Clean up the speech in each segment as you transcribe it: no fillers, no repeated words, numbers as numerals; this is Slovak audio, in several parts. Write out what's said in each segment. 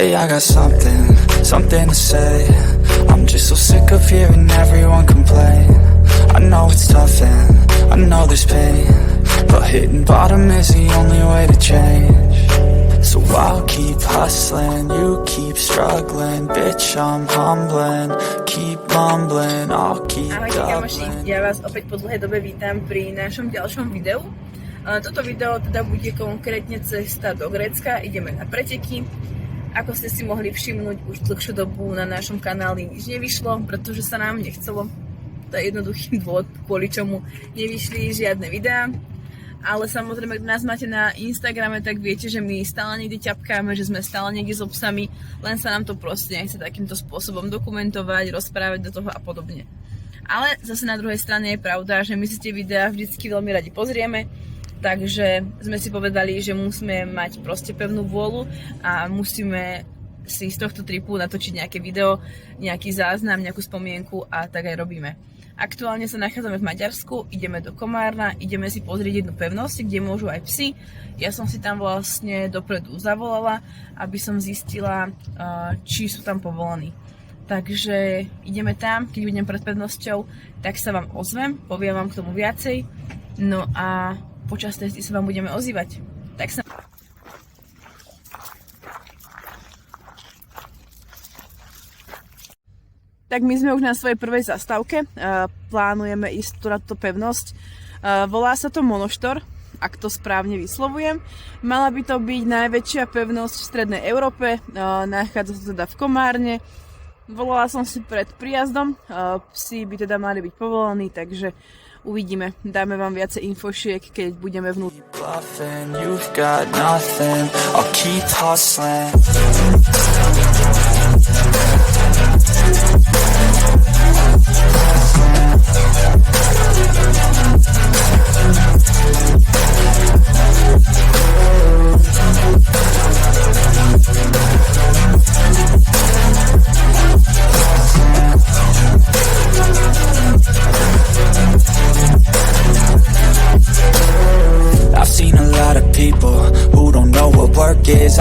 Hey, I got something to say. I'm just so sick of hearing everyone complain. I know it's tough and I know there's pain, but hitting bottom is the only way to change. So I'll keep hustling, you keep struggling. Bitch, I'm humbling, keep mumbling, I'll keep doubling. Ja vás opäť po dlhej dobe vítam pri našom ďalšom videu. Toto video teda bude konkrétne cesta do Grécka, ideme na preteky. Ako ste si mohli všimnúť, už dlhšiu dobu na našom kanáli nič nevyšlo, pretože sa nám nechcelo. To je jednoduchý dôvod, kvôli čomu nevyšli žiadne videá. Ale samozrejme, ak nás máte na Instagrame, tak viete, že my stále niekde ťapkáme, že sme stále niekde s obsami, len sa nám to proste nechce takýmto spôsobom dokumentovať, rozprávať do toho a podobne. Ale zase na druhej strane je pravda, že my si tie videá vždycky veľmi radi pozrieme, takže sme si povedali, že musíme mať proste pevnú vôľu a musíme si z tohto tripu natočiť nejaké video, nejaký záznam, nejakú spomienku a tak aj robíme. Aktuálne sa nachádzame v Maďarsku, ideme do Komárna, ideme si pozrieť jednu pevnosť, kde môžu aj psi. Ja som si tam vlastne dopredu zavolala, aby som zistila, či sú tam povolení. Takže ideme tam, keď budem pred pevnosťou, tak sa vám ozvem, poviem vám k tomu viacej. No a počas cesty sa vám budeme ozývať. Tak sa... Tak my sme už na svojej prvej zastávke, plánujeme ísť tu na túto pevnosť. Volá sa to Monoštor, ak to správne vyslovujem. Mala by to byť najväčšia pevnosť v strednej Európe, nachádza sa teda v Komárne. Volala som si pred príjazdom, psi by teda mali byť povolení, takže uvidíme. Dáme vám viacej infošiek, keď budeme vnútri.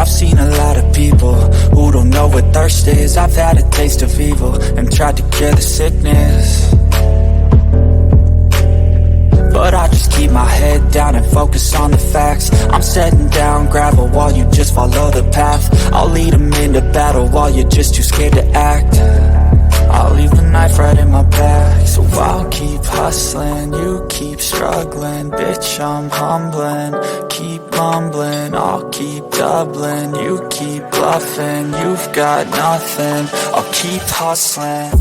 I've seen a lot of people who don't know what thirst is. I've had a taste of evil and tried to cure the sickness, but I just keep my head down and focus on the facts. I'm setting down gravel while you just follow the path. I'll lead them into battle while you're just too scared to act. I'll leave the knife right in my back. So I'll keep hustling, you keep struggling. Bitch, I'm humbling, keep mumbling, I'll keep doubling. You keep bluffing, you've got nothing. I'll keep hustling.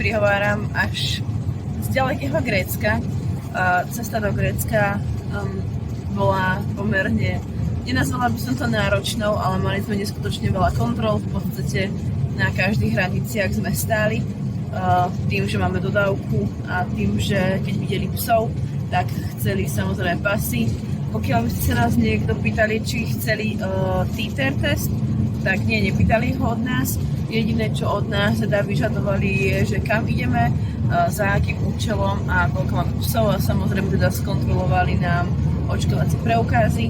prihováram až z ďalekého Grécka. Cesta do Grécka bola pomerne, nenazvala by som to náročnou, ale mali sme neskutočne veľa kontrol, v podstate na každých hraniciach sme stáli. Tým, že máme dodávku a tým, že keď videli psov, tak chceli samozrejme pasy. Pokiaľ by ste sa nás niekto pýtali, či chceli TTR test, tak nie, nepýtali ho od nás. Jediné, čo od nás teda vyžadovali, je, že kam ideme, za akým účelom a koľko máme psov a samozrejme teda skontrolovali nám očkovacie preukázy.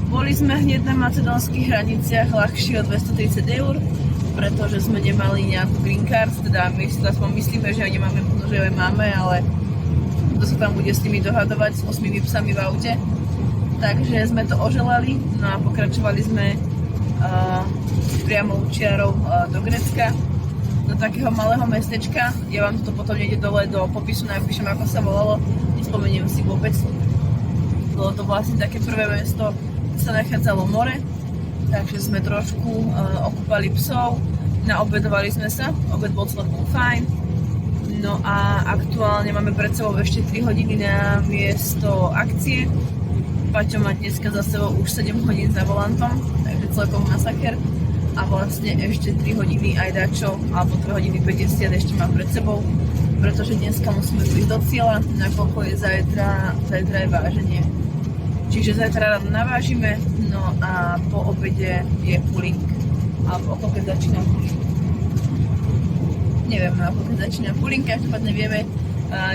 Boli sme hneď na macedónskych hraniciach ľahšie o 230 €, pretože sme nemali nejakú green card, teda my si to aspoň myslíme, že aj nemáme, možno, že aj máme, ale kto sa tam bude s nimi dohadovať s 8 psami v aute. Takže sme to oželali, no a pokračovali sme priamou čiarou do Grécka, do takého malého mestečka. Ja vám to potom niekde dole do popisu napíšem, ako sa volalo, nespomeniem si vôbec. Bolo to vlastne také prvé mesto, kde sa nachádzalo more, takže sme trošku okúpali psov, naobedovali sme sa, obed bol celkom fajn. No a aktuálne máme pred sebou ešte 3 hodiny na miesto akcie. Paťo má dneska za sebou už 7 hodín za volantom, takže celkom masaker. A vlastne ešte 3 hodiny aj dačo, alebo 3 hodiny 50 ešte mám pred sebou, pretože dneska musíme prísť do cieľa, nakoľko je zajtra je váženie. Čiže zajtra ráno navážime, no a po obede je pooling, alebo o koľko začína pooling. Nevieme, o koľko začína pooling, každopádne vieme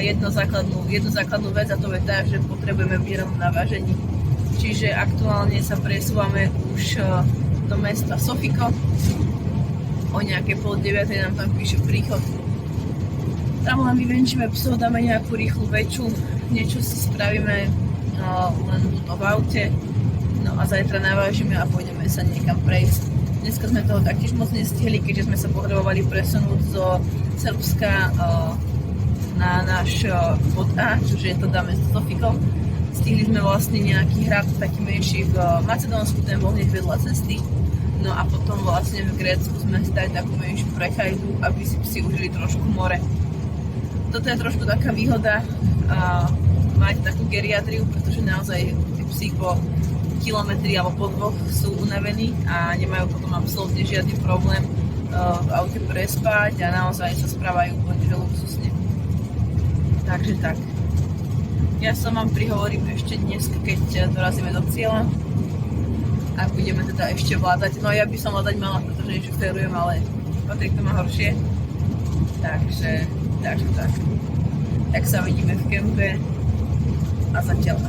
jednu základnú vec, a to je tá, že potrebujeme byť ráno na vážení. Čiže aktuálne sa presúvame už do mesta Sofiko. O nejaké 8:30 nám tam píše príchod. Tam len vyvenčíme psov, dáme nejakú rýchlu veču, niečo si spravíme len v aute. No a zajtra navážime a pôjdeme sa niekam prejsť. Dneska sme toho taktiež moc nestihli, keďže sme sa potrebovali presunúť zo Srbska na náš bod A, čože je to mesto Sofiko. Stihli sme vlastne nejaký hrad, taký menší v Macedónsku, ten bol hneď vedľa cesty. No a potom vlastne v Grécku sme stali takú menšiu prechajdu, aby si užili trošku more. Toto je trošku taká výhoda mať takú geriatriu, pretože naozaj tí psi po kilometri alebo po 2 sú unavení a nemajú potom absolútne žiadny problém v aute prespať a naozaj sa správajú úplne luxusne. Takže tak. Ja sa vám prihovorím ešte dnes, keď dorazíme do cieľa a budeme teda ešte vládať. No ja by som vládať mala, pretože nešoferujem, ale Patrik to má horšie. Takže tak. Tak sa vidíme v kempe a zatiaľ.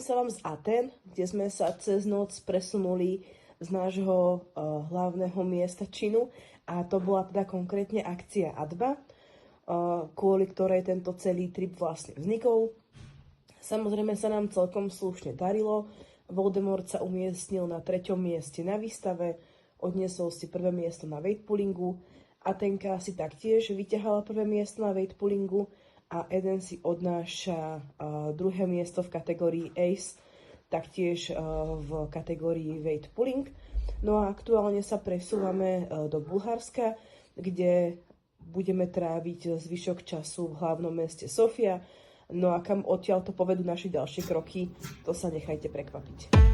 sa vám z Aten, kde sme sa cez noc presunuli z nášho hlavného miesta činu a to bola teda konkrétne akcia ADVA, kvôli ktorej tento celý trip vlastne vznikol. Samozrejme sa nám celkom slušne darilo. Voldemort sa umiestnil na 3. mieste na výstave, odniesol si 1. miesto na weightpullingu, Atenka si taktiež vyťahala 1. miesto na weightpullingu a Eden si odnáša 2. miesto v kategórii Ace, taktiež v kategórii weightpulling. No a aktuálne sa presúvame do Bulharska, kde budeme tráviť zvyšok času v hlavnom meste Sofia. No a kam odtiaľ to povedú naše ďalšie kroky, to sa nechajte prekvapiť.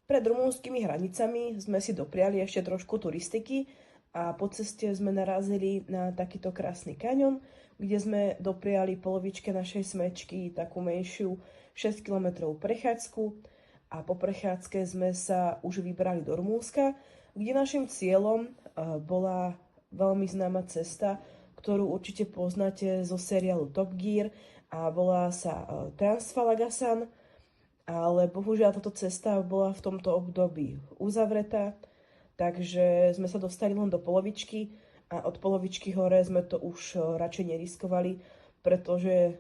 Pred rumunskými hranicami sme si dopriali ešte trošku turistiky a po ceste sme narazili na takýto krásny kaňon, kde sme dopriali polovičke našej smečky takú menšiu 6 km prechádzku a po prechádzke sme sa už vybrali do Rumunska, kde našim cieľom bola veľmi známa cesta, ktorú určite poznáte zo seriálu Top Gear a volá sa Transfalagasan. Ale bohužiaľ táto cesta bola v tomto období uzavretá, takže sme sa dostali len do polovičky a od polovičky hore sme to už radšej neriskovali, pretože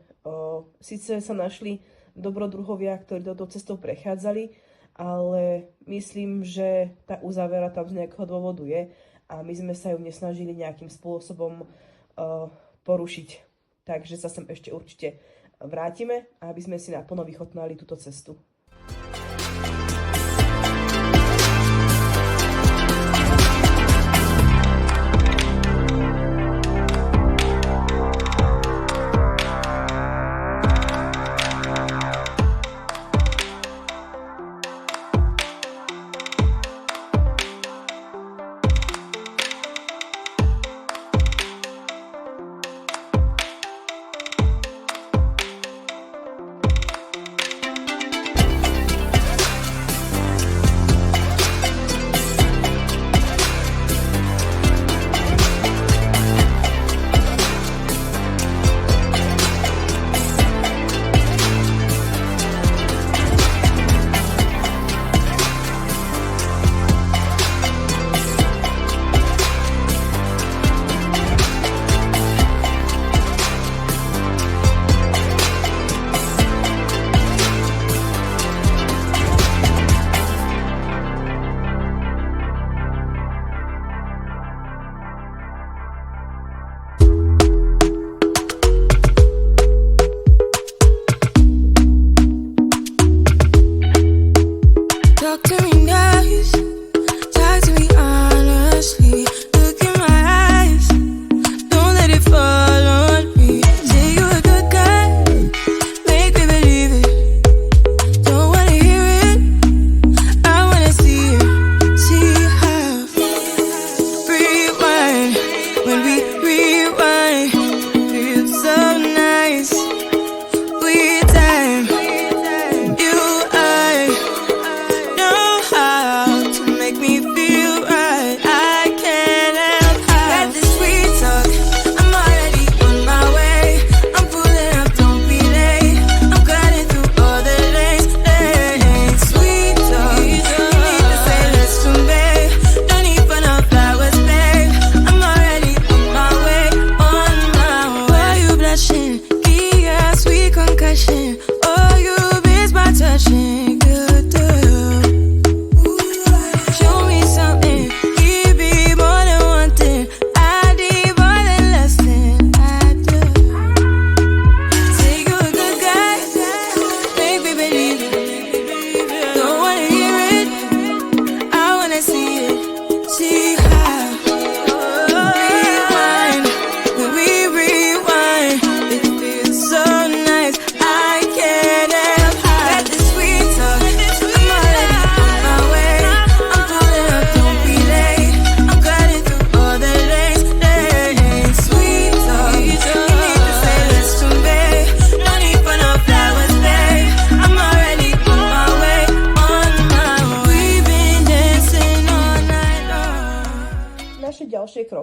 síce sa našli dobrodruhovia, ktorí touto cestou prechádzali, ale myslím, že tá uzavera tam z nejakého dôvodu je a my sme sa ju nesnažili nejakým spôsobom porušiť. Takže sa sem ešte určite vrátime, aby sme si naplno vychutnali túto cestu.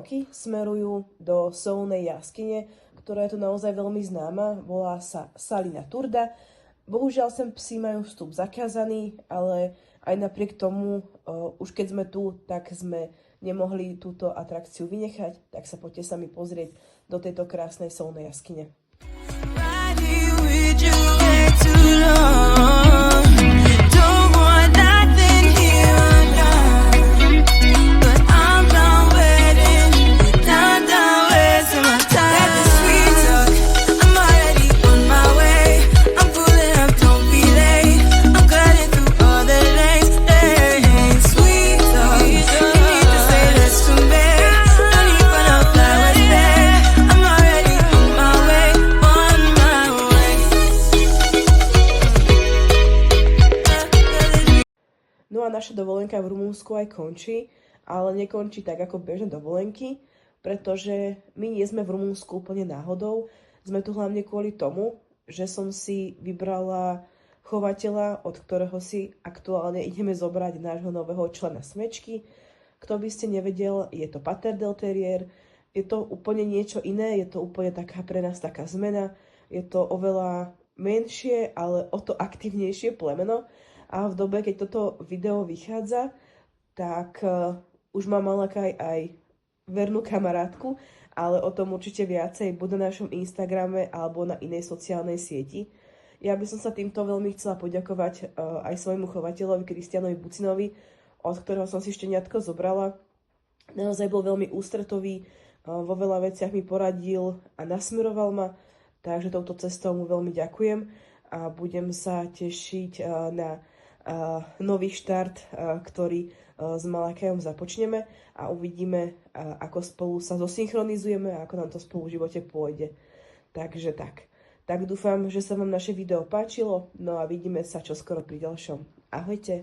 kroky smerujú do solnej jaskyne, ktorá je tu naozaj veľmi známa, volá sa Salina Turda. Bohužiaľ sem psi majú vstup zakázaný, ale aj napriek tomu, už keď sme tu, tak sme nemohli túto atrakciu vynechať, tak sa poďte sami pozrieť do tejto krásnej solnej jaskyne. No a naša dovolenka v Rumunsku aj končí, ale nekončí tak ako bežné dovolenky, pretože my nie sme v Rumunsku úplne náhodou. Sme tu hlavne kvôli tomu, že som si vybrala chovateľa, od ktorého si aktuálne ideme zobrať nášho nového člena smečky. Kto by ste nevedel, je to Patterdale Terrier. Je to úplne niečo iné, je to úplne taká pre nás taká zmena. Je to oveľa menšie, ale o to aktívnejšie plemeno. A v dobe, keď toto video vychádza, tak už mám Malakaj aj vernú kamarátku, ale o tom určite viacej bude na našom Instagrame alebo na inej sociálnej sieti. Ja by som sa týmto veľmi chcela poďakovať aj svojmu chovateľovi Kristianovi Bucinovi, od ktorého som si šteniatko zobrala. Naozaj bol veľmi ústretový, vo veľa veciach mi poradil a nasmeroval ma, takže touto cestou mu veľmi ďakujem a budem sa tešiť na nový štart, ktorý s Malakajom započneme a uvidíme, ako spolu sa zosynchronizujeme a ako nám to spolu v živote pôjde. Takže tak. Tak dúfam, že sa vám naše video páčilo, no a vidíme sa čoskoro pri ďalšom. Ahojte!